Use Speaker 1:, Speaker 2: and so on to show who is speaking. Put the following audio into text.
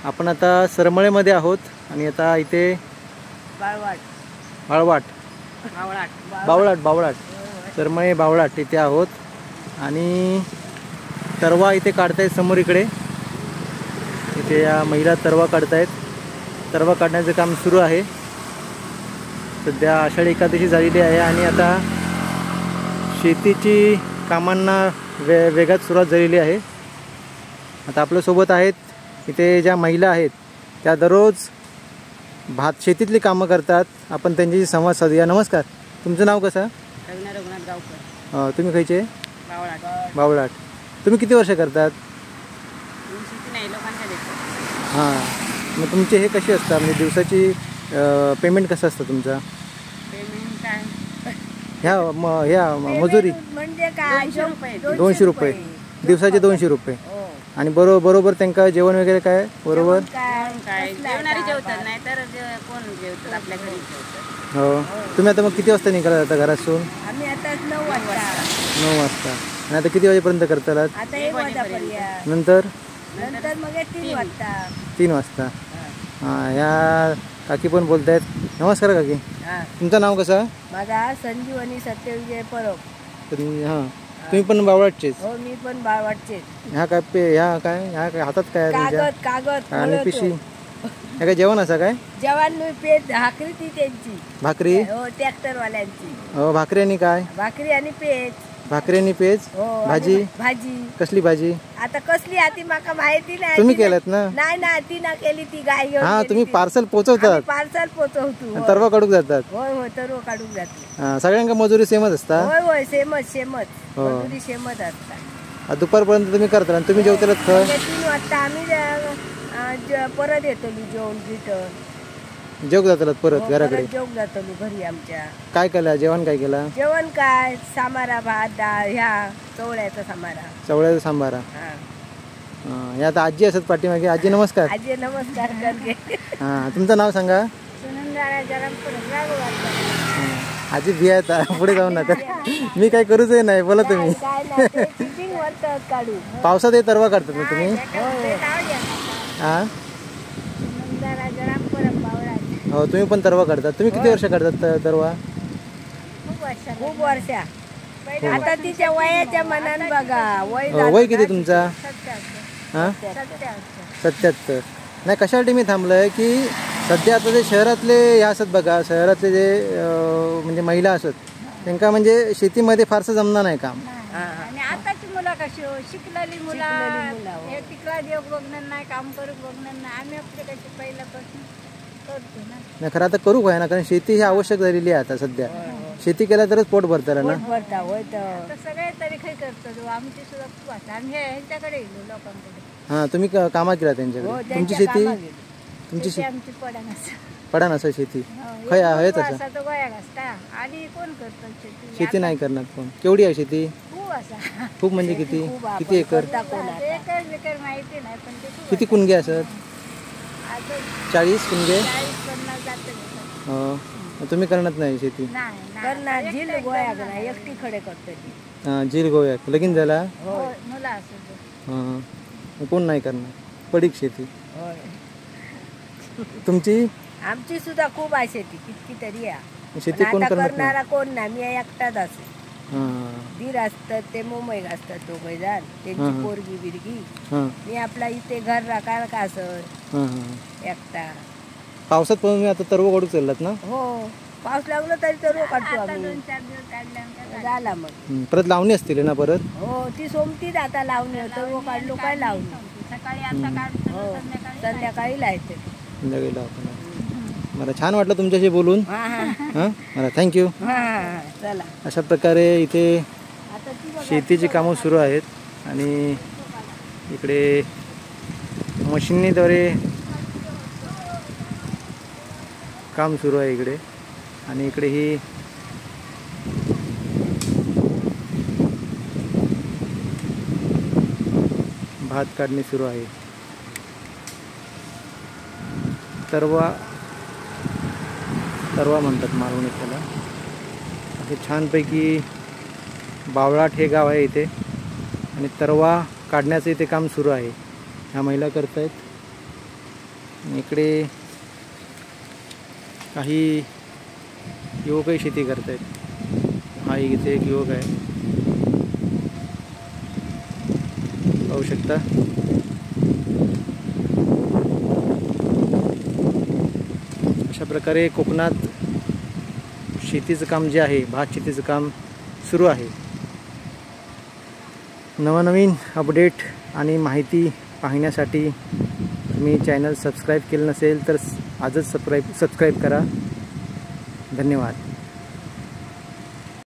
Speaker 1: आपण आता सरमळेमध्ये आहोत आणि आता इथे बावळाट सरमळे बावळाट इथे आहोत आणि तरवा इथे काढतायत समोर इकडे. इथे या महिला तरवा काढतायत. तरवा काढण्याचं काम सुरू आहे. सध्या आषाढी एकादशी झालेली आहे आणि आता शेतीची कामांना वेगात सुरुवात झालेली आहे. आता आपल्यासोबत आहेत इथे ज्या महिला आहेत त्या दररोज भात शेतीतली कामं करतात. आपण त्यांच्याशी संवाद साधूया. नमस्कार, तुमचं नाव कसं?
Speaker 2: रघुनाथ गावकर.
Speaker 1: तुम्ही खायचे?
Speaker 2: बावळाट.
Speaker 1: तुम्ही किती वर्ष करतात? हां, मग तुमचे हे कसे असतात म्हणजे दिवसाची पेमेंट कसं असतं तुमचं?
Speaker 2: पेमेंट काय?
Speaker 1: ह्या मजुरी
Speaker 2: म्हणजे काय?
Speaker 1: 200 रुपये दिवसाचे 200 रुपये. आणि बरोबर त्यांना जेवण वगैरे काय बरोबर?
Speaker 2: काय जेवणारी जेवतात, नाही तर कोण जेवतात आपल्या घरी जेवतात.
Speaker 1: हो. तुम्ही आता मग किती वाजता निघाला आता घरातून?
Speaker 2: आम्ही आता 9 वाजता.
Speaker 1: 9 वाजता. आणि आता किती वाजेपर्यंत करतात?
Speaker 2: आता 1 वाजेपर्यंत.
Speaker 1: नंतर
Speaker 2: मग 3 वाजता.
Speaker 1: 3 वाजता. हां, ह्या काकी पण बोलत आहेत. नमस्कार काकी, तुमचं नाव कसं?
Speaker 2: माझा संजीवनी सत्यविजय परब.
Speaker 1: हां, तुम्ही पण बावळाटचेच?
Speaker 2: हो, मी पण बावळाटचेच.
Speaker 1: ह्या काय हातात काय
Speaker 2: कागद
Speaker 1: आणि पिशी? ह्या काय जेवण असं काय?
Speaker 2: जेवण पेज भाकरी ती त्यांची.
Speaker 1: भाकरी?
Speaker 2: हो, ट्रॅक्टरवाल्यांची.
Speaker 1: हो, भाकरी आणि काय?
Speaker 2: भाकरी आणि पेज.
Speaker 1: भाकरी आणि पेज. भाजी?
Speaker 2: भाजी.
Speaker 1: कसली भाजी?
Speaker 2: आता कसली आती माका माहिती नाही.
Speaker 1: तुम्ही केलात ना?
Speaker 2: नाही ती ना केली, ती गाय घेऊन.
Speaker 1: हा, तुम्ही पार्सल पोचवतात?
Speaker 2: पार्सल पोचवतो.
Speaker 1: तरवा काढूक जातात?
Speaker 2: होय, तरवा काढूक जातो.
Speaker 1: सगळ्यांका मजुरी सेमच असता?
Speaker 2: होय, सेमच मजुरी सेमच असतात.
Speaker 1: दुपारपर्यंत तुम्ही करता आणि तुम्ही जेवतालात खरं?
Speaker 2: 3 वाजता आम्ही परत येतो जेवण रिटर्न.
Speaker 1: जेवक जातात परत घराकडे?
Speaker 2: जेवण जातो घरी आमच्या.
Speaker 1: काय केलं जेवण? काय केलं
Speaker 2: जेवण? काय सामारा, भात, डाळ, ह्या चवळ्याचा सामारा.
Speaker 1: चवळ्याचा सांबारा. या आता आजी असत पाठीमागे. आजी नमस्कार.
Speaker 2: आजी नमस्कार करते.
Speaker 1: हां, तुमचं नाव सांगा? आजी बिया आहेत पुढे जाऊन आता मी काय करूच नाही. बोला तुम्ही. पावसात हे तरवा काढतात ना तुम्ही? हां, हो, तुम्ही पण तरवा काढतात. तुम्ही किती वर्ष काढतात तरवा?
Speaker 2: खूप वर्ष. आता तिच्या वयाच्या मनाने बघा.
Speaker 1: वय किती तुमचा? हां, 77. नाही, कशासाठी मी थांबलोय की सध्या आता जे शहरातले हे असत बघा, शहरातले जे म्हणजे महिला असत त्यांना म्हणजे शेतीमध्ये फारसं जमणार नाही काम.
Speaker 2: आणि आताची मुलं कशी शिकलेली मुलं तिकडे देव बघणार नाही, काम करू बघणार नाही. आम्ही आपले कशी पहिल्यापासून करतो ना. नाही,
Speaker 1: खरं आता करू काय ना, कारण शेती ही आवश्यक झालेली आहे आता सध्या. शेती केल्या तरच पोट भरतं ना.
Speaker 2: सगळे तरी काही करतो. आमची सुद्धा खूप असतात. आम्ही ह्यांच्याकडे येलो लोकांकडे.
Speaker 1: हां, तुम्ही कामा केला त्यांच्याकडे? तुमची शेती? तुमची
Speaker 2: आमची
Speaker 1: पडा नसं शेती खय आहे तसं?
Speaker 2: आणि कोण करतात
Speaker 1: शेती? नाही करणार कोण. केवढी आहे शेती? खूप म्हणजे किती किती एकर?
Speaker 2: माहिती नाही, पण
Speaker 1: किती कुणगे असत? 40 कुणगे. तुम्ही करणार नाही शेती?
Speaker 2: झील गोया एकटी खडे करतो.
Speaker 1: झील गोया लगीन झाला?
Speaker 2: मुला
Speaker 1: कोण नाही करणार पडीक शेती. तुमची? आमची
Speaker 2: सुद्धा खूप आहे शेती, किती तरी आहे.
Speaker 1: शेती कोण
Speaker 2: करणारा कोण नाही, मी एकटाच असे. दीर असतात ते मुंबईत असतात, दोघे जण. त्यांची पोरगी बिरगी. मी आपला इथे घर राखायला का असत एकटा.
Speaker 1: पावसात पण मी आता तरव काढू चाललात ना?
Speaker 2: हो, पाऊस लागलो तरी तरव काढतो आम्ही. 2-4 दिवस काढल्यानंतर झाला मग.
Speaker 1: परत लावणी असतील ना परत?
Speaker 2: हो, ती सोमतीच आता लावणी. तरव काढलो काय लावणी. सकाळी आता काढतो, संध्याकाळी लावते.
Speaker 1: संध्याकाळी लावतो. मला छान वाटलं तुमच्याशी बोलून. मला थँक्यू.
Speaker 2: चला.
Speaker 1: अशा प्रकारे इथे शेतीची कामं सुरू आहेत आणि इकडे मशीनीद्वारे काम सुरू आहे इकडे. आणि इकडे ही भात काढणी सुरू आहे. तरवा म्हणतात मालवणी त्याला. असे छानपैकी बावळाट हे गाव आहे इथे आणि तरवा काढण्याचं इथे काम सुरू आहे. ह्या महिला करतायत. इकडे काही युवकही शेती करत आहेत. हा इथे एक युवक आहे, पाहू शकता. अशा प्रकारे कोकणात शेतीचं काम जे आहे, भात शेतीचं काम सुरू आहे. नवनवीन अपडेट आणि माहिती पाहण्यासाठी तुम्ही चॅनल सबस्क्राईब केलं नसेल तर आजच सबस्क्राईब करा. धन्यवाद.